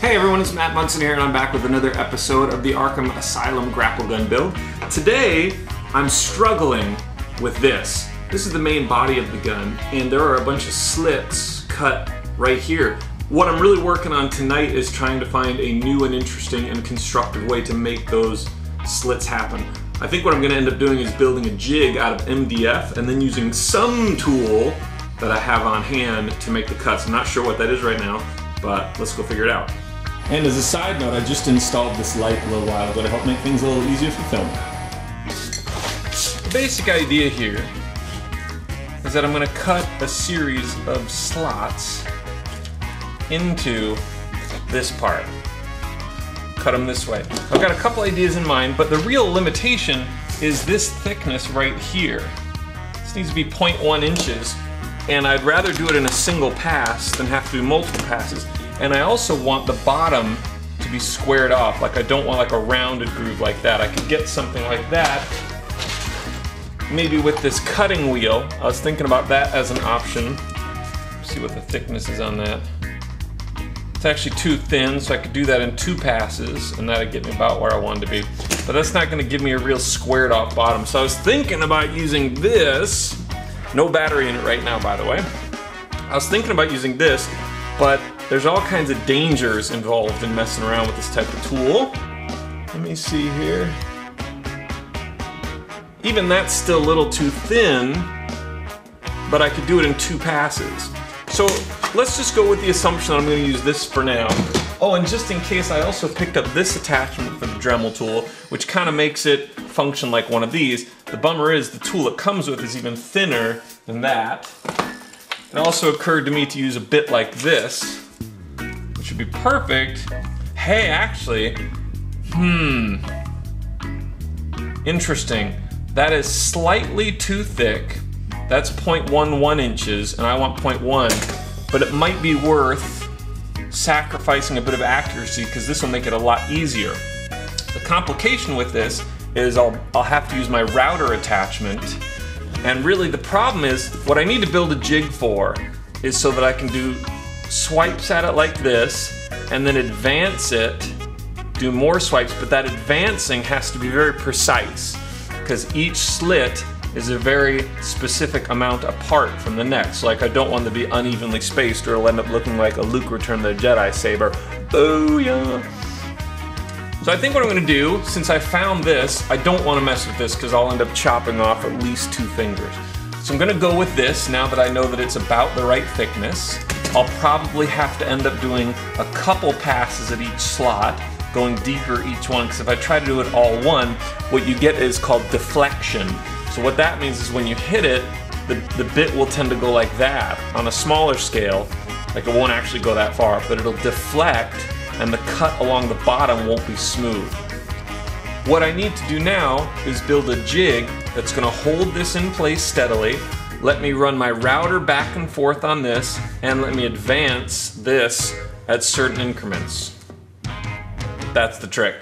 Hey everyone, it's Matt Munson here and I'm back with another episode of the Arkham Asylum grapple gun build. Today, I'm struggling with this. This is the main body of the gun and there are a bunch of slits cut right here. What I'm really working on tonight is trying to find a new and interesting and constructive way to make those slits happen. I think what I'm going to end up doing is building a jig out of MDF and then using some tool that I have on hand to make the cuts. I'm not sure what that is right now, but let's go figure it out. And as a side note, I just installed this light a little while ago to help make things a little easier for filming. The basic idea here is that I'm going to cut a series of slots into this part. Cut them this way. I've got a couple ideas in mind, but the real limitation is this thickness right here. This needs to be 0.1 inches, and I'd rather do it in a single pass than have to do multiple passes. And I also want the bottom to be squared off. Like I don't want like a rounded groove like that. I could get something like that. Maybe with this cutting wheel. I was thinking about that as an option. Let's see what the thickness is on that. It's actually too thin, so I could do that in 2 passes, and that'd get me about where I wanted to be. But that's not gonna give me a real squared off bottom. So I was thinking about using this. No battery in it right now, by the way. I was thinking about using this, but there's all kinds of dangers involved in messing around with this type of tool. Let me see here. Even that's still a little too thin, but I could do it in 2 passes. So let's just go with the assumption that I'm going to use this for now. Oh, and just in case, I also picked up this attachment for the Dremel tool, which kind of makes it function like one of these. The bummer is the tool it comes with is even thinner than that. It also occurred to me to use a bit like this, which would be perfect. Hey, actually, interesting. That is slightly too thick. That's 0.11 inches, and I want 0.1, but it might be worth sacrificing a bit of accuracy because this will make it a lot easier. The complication with this is I'll have to use my router attachment. And really the problem is, what I need to build a jig for is so that I can do swipes at it like this, and then advance it, do more swipes, but that advancing has to be very precise, because each slit is a very specific amount apart from the next. Like I don't want them to be unevenly spaced or it'll end up looking like a Luke Return the Jedi saber. Oh yeah. So I think what I'm going to do, since I found this, I don't want to mess with this because I'll end up chopping off at least 2 fingers. So I'm going to go with this now that I know that it's about the right thickness. I'll probably have to end up doing a couple passes at each slot, going deeper each one, because if I try to do it all one, what you get is called deflection. So what that means is when you hit it, the bit will tend to go like that. On a smaller scale, like it won't actually go that far, but it'll deflect, and the cut along the bottom won't be smooth. What I need to do now is build a jig that's going to hold this in place steadily, let me run my router back and forth on this, and let me advance this at certain increments. That's the trick.